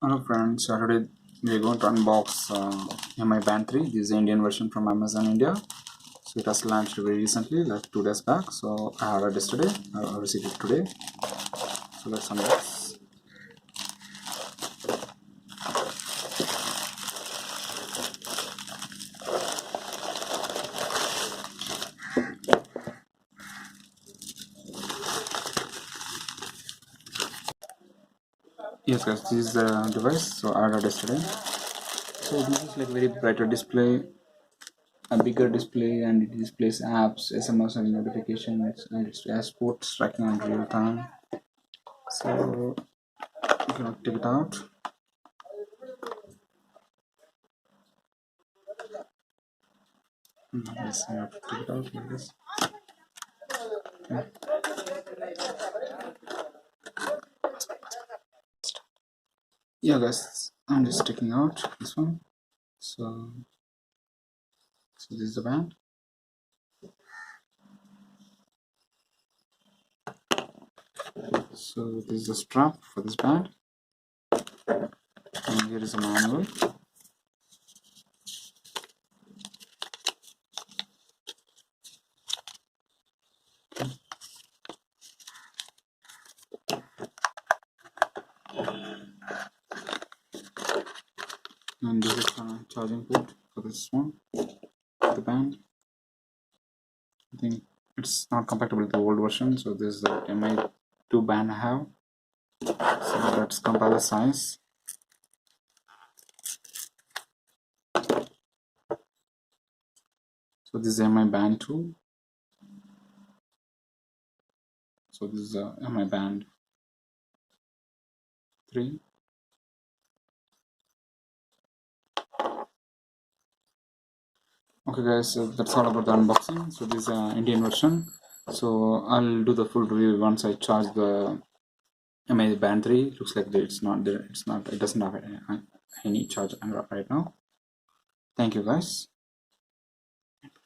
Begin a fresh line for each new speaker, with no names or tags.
Hello friends, today we are going to unbox MiBand 3. This is the Indian version from Amazon India. So it has launched very recently, like 2 days back. So I ordered this today, I received it today. So let's unbox. Yes guys, this is the device. So I ordered this today. So this is like very brighter display, a bigger display, and it displays apps, SMS and notifications, and it has sports tracking in real time. So you can take it out. Yes, I have to take it out like this. Okay. Yeah guys, I'm just taking out this one. So this is the band. So this is the strap for this band, and here is a manual. And this is a charging port for this one, the band. I think it's not compatible with the old version, so this is the MI2 band I have. So let's compare the size. So this is MI band 2. So this is MI band 3. Okay guys, so that's all about the unboxing. So this is Indian version. So I'll do the full review once I charge the MI band 3. Looks like it's not there. It doesn't have any charge right now. Thank you guys.